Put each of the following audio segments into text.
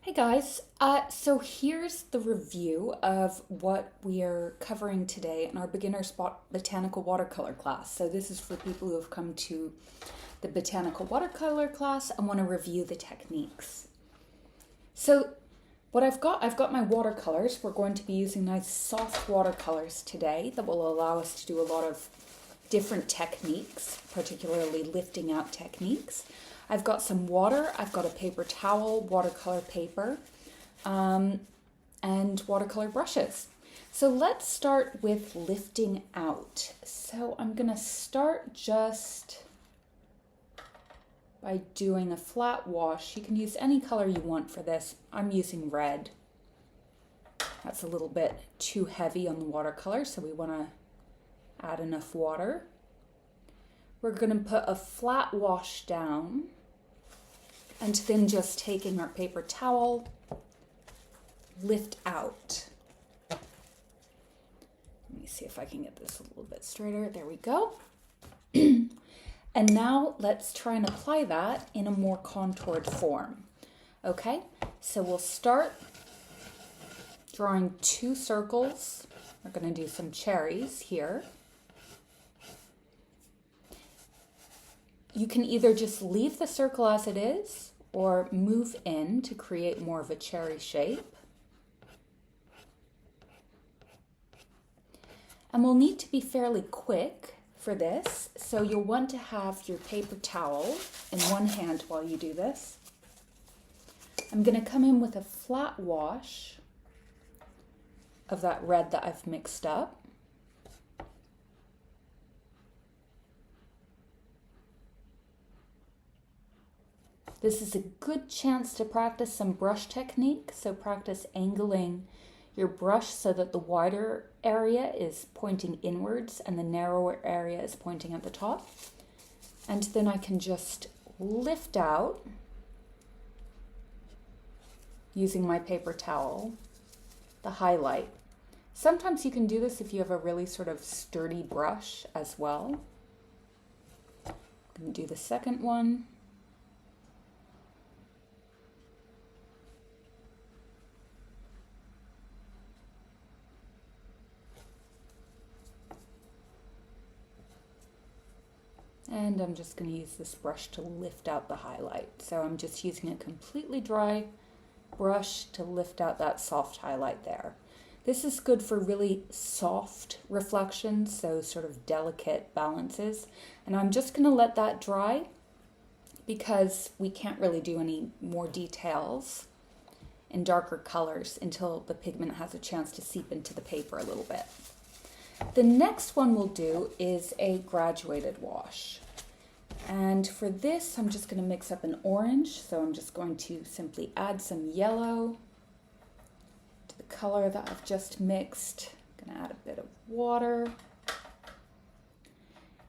Hey guys, so here's the review of what we are covering today in our beginner botanical watercolor class. So this is for people who have come to the botanical watercolor class and want to review the techniques. So what I've got my watercolors. We're going to be using nice soft watercolors today that will allow us to do a lot of different techniques, particularly lifting out techniques. I've got some water, I've got a paper towel, watercolor paper, and watercolor brushes. So let's start with lifting out. So I'm gonna start just by doing a flat wash. You can use any color you want for this. I'm using red. That's a little bit too heavy on the watercolor, so we wanna add enough water. We're gonna put a flat wash down. And then just taking our paper towel, lift out. Let me see if I can get this a little bit straighter. There we go. And now let's try and apply that in a more contoured form. Okay, so we'll start drawing two circles. We're going to do some cherries here. You can either just leave the circle as it is or move in to create more of a cherry shape. And we'll need to be fairly quick for this, so you'll want to have your paper towel in one hand while you do this. I'm going to come in with a flat wash of that red that I've mixed up. This is a good chance to practice some brush technique, so practice angling your brush so that the wider area is pointing inwards and the narrower area is pointing at the top. And then I can just lift out using my paper towel, the highlight. Sometimes you can do this if you have a really sort of sturdy brush as well. I'm going to do the second one. And I'm just going to use this brush to lift out the highlight. So I'm just using a completely dry brush to lift out that soft highlight there. This is good for really soft reflections, so sort of delicate balances. And I'm just going to let that dry because we can't really do any more details in darker colors until the pigment has a chance to seep into the paper a little bit. The next one we'll do is a graduated wash. And for this, I'm just going to mix up an orange. So I'm just going to simply add some yellow to the color that I've just mixed. I'm going to add a bit of water.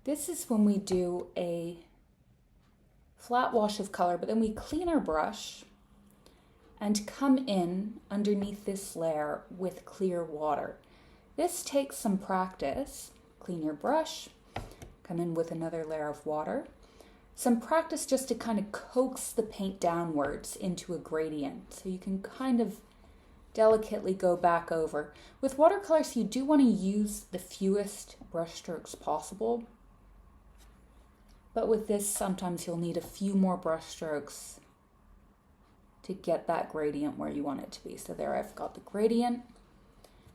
This is when we do a flat wash of color, but then we clean our brush and come in underneath this layer with clear water. This takes some practice. Clean your brush, come in with another layer of water. Some practice just to kind of coax the paint downwards into a gradient. So you can kind of delicately go back over. With watercolors, you do want to use the fewest brush strokes possible. But with this, sometimes you'll need a few more brush strokes to get that gradient where you want it to be. So there I've got the gradient.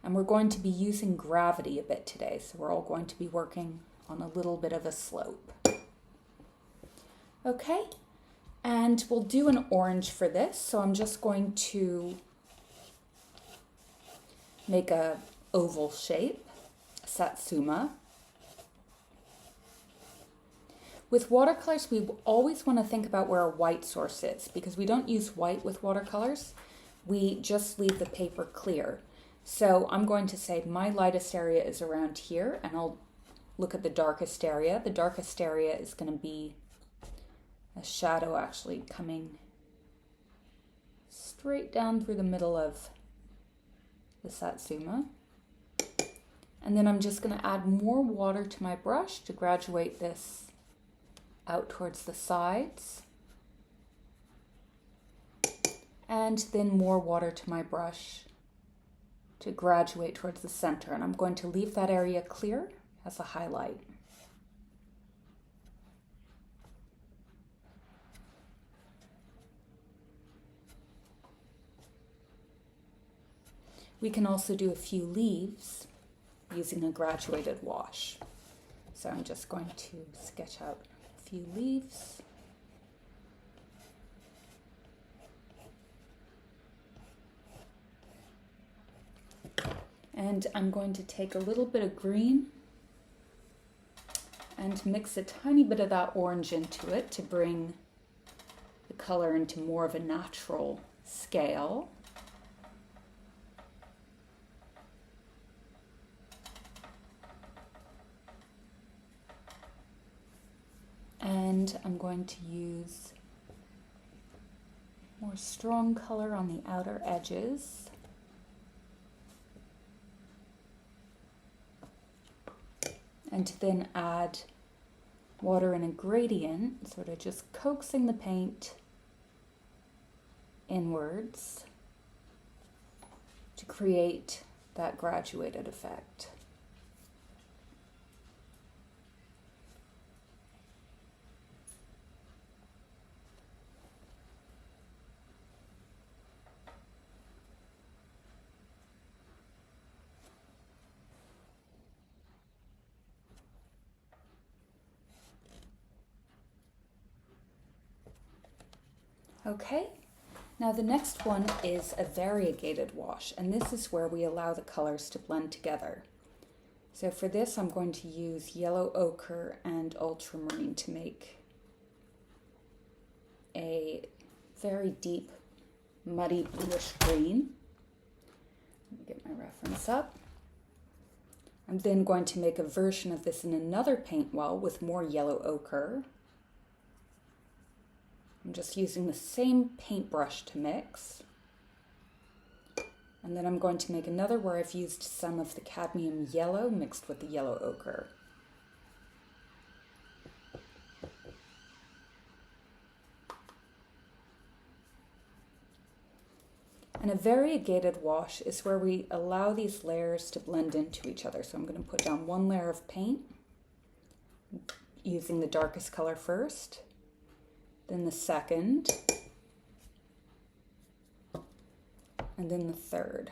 And we're going to be using gravity a bit today, so we're all going to be working on a little bit of a slope. Okay, and we'll do an orange for this, so I'm just going to make a oval shape, satsuma. With watercolors, we always want to think about where our white source is, because we don't use white with watercolors. We just leave the paper clear. So I'm going to say my lightest area is around here, and I'll look at the darkest area. The darkest area is going to be a shadow actually coming straight down through the middle of the satsuma. And then I'm just going to add more water to my brush to graduate this out towards the sides. and then more water to my brush to graduate towards the center. And I'm going to leave that area clear as a highlight. We can also do a few leaves using a graduated wash. So I'm just going to sketch out a few leaves. And I'm going to take a little bit of green and mix a tiny bit of that orange into it to bring the color into more of a natural scale. And I'm going to use more strong color on the outer edges. And to then add water in a gradient, sort of just coaxing the paint inwards to create that graduated effect. Okay, now the next one is a variegated wash, and this is where we allow the colors to blend together. So for this, I'm going to use yellow ochre and ultramarine to make a very deep, muddy bluish green. Let me get my reference up. I'm then going to make a version of this in another paint well with more yellow ochre. I'm just using the same paintbrush to mix. And then I'm going to make another where I've used some of the cadmium yellow mixed with the yellow ochre. And a variegated wash is where we allow these layers to blend into each other. So I'm going to put down one layer of paint using the darkest color first, then the second, and then the third.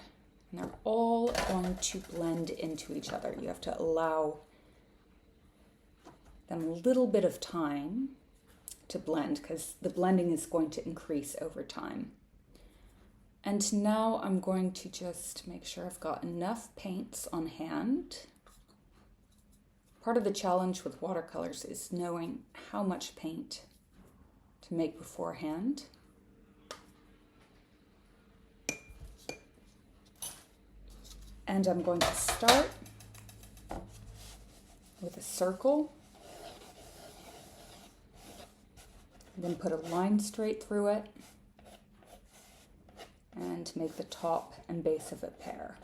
And they're all going to blend into each other. You have to allow them a little bit of time to blend because the blending is going to increase over time. And now I'm going to just make sure I've got enough paints on hand. Part of the challenge with watercolors is knowing how much paint to make beforehand. And I'm going to start with a circle, then put a line straight through it, and make the top and base of it pair.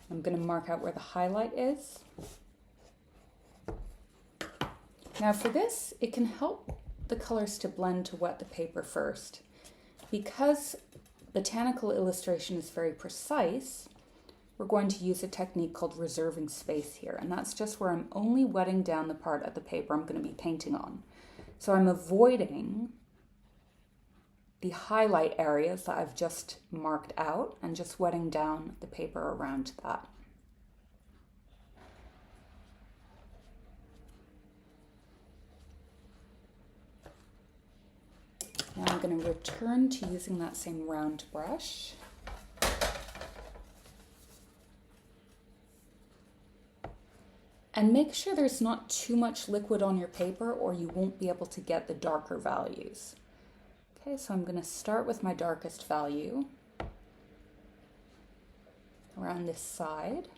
I'm going to mark out where the highlight is. Now for this, it can help the colors to blend to wet the paper first. Because botanical illustration is very precise, we're going to use a technique called reserving space here, and that's just where I'm only wetting down the part of the paper I'm going to be painting on. So I'm avoiding the highlight areas that I've just marked out and just wetting down the paper around that. Now I'm going to return to using that same round brush. And make sure there's not too much liquid on your paper or you won't be able to get the darker values. Okay, so I'm going to start with my darkest value around this side.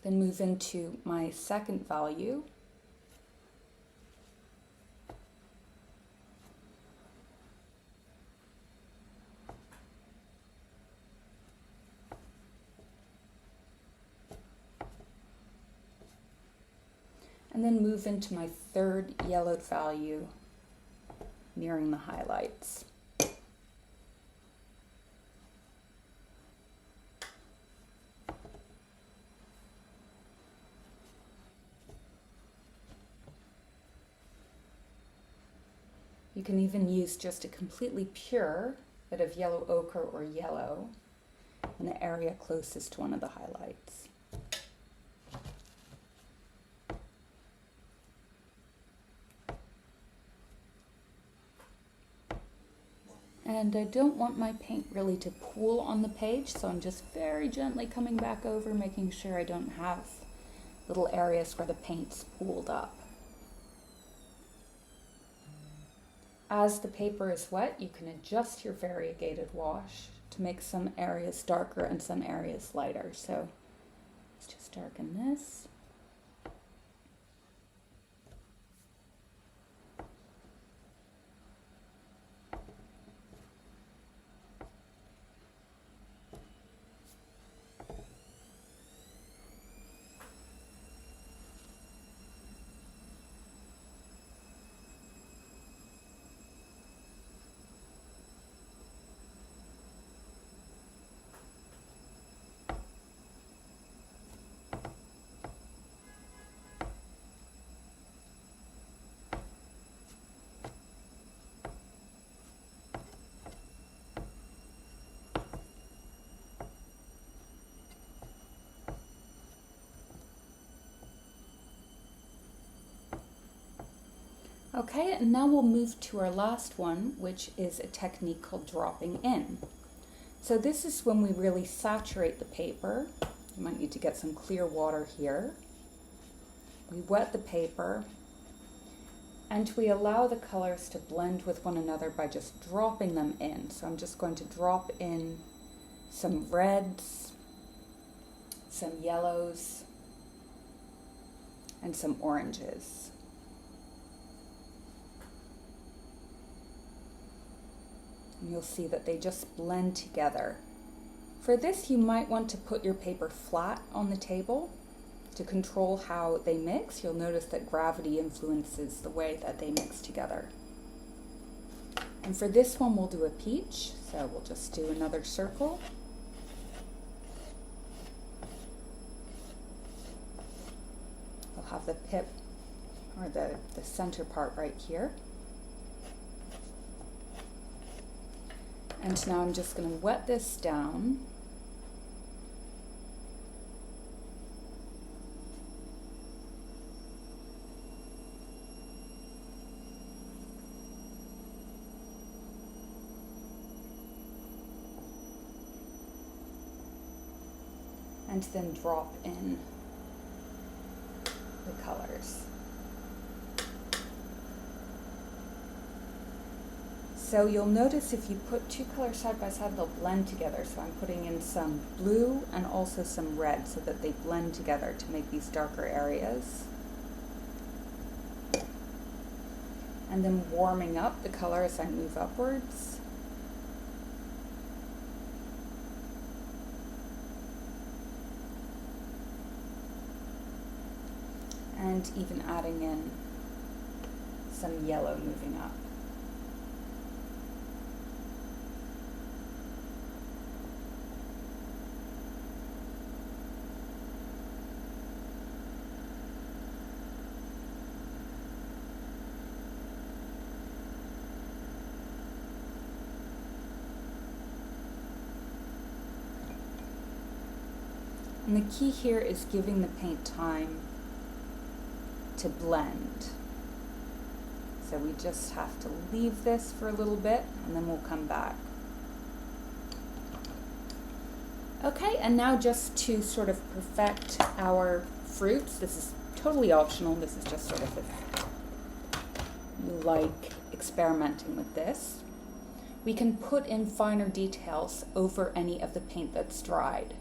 Then move into my second value. And then move into my third yellowed value nearing the highlights. You can even use just a completely pure bit of yellow ochre or yellow in the area closest to one of the highlights. And I don't want my paint really to pool on the page, so I'm just very gently coming back over, making sure I don't have little areas where the paint's pooled up. As the paper is wet, you can adjust your variegated wash to make some areas darker and some areas lighter. So let's just darken this. Okay, and now we'll move to our last one, which is a technique called dropping in. So this is when we really saturate the paper. You might need to get some clear water here. We wet the paper, and we allow the colors to blend with one another by just dropping them in. So I'm just going to drop in some reds, some yellows, and some oranges. And you'll see that they just blend together. For this, you might want to put your paper flat on the table to control how they mix. You'll notice that gravity influences the way that they mix together. And for this one, we'll do a peach. So we'll just do another circle. We'll have the pip, or the center part right here. And now I'm just going to wet this down. And then drop in the colors. So you'll notice if you put two colors side by side, they'll blend together. So I'm putting in some blue and also some red so that they blend together to make these darker areas. And then warming up the color as I move upwards. And even adding in some yellow moving up. And the key here is giving the paint time to blend. So we just have to leave this for a little bit and then we'll come back. Okay, and now just to sort of perfect our fruits, this is totally optional, this is just sort of if you like experimenting with this. We can put in finer details over any of the paint that's dried.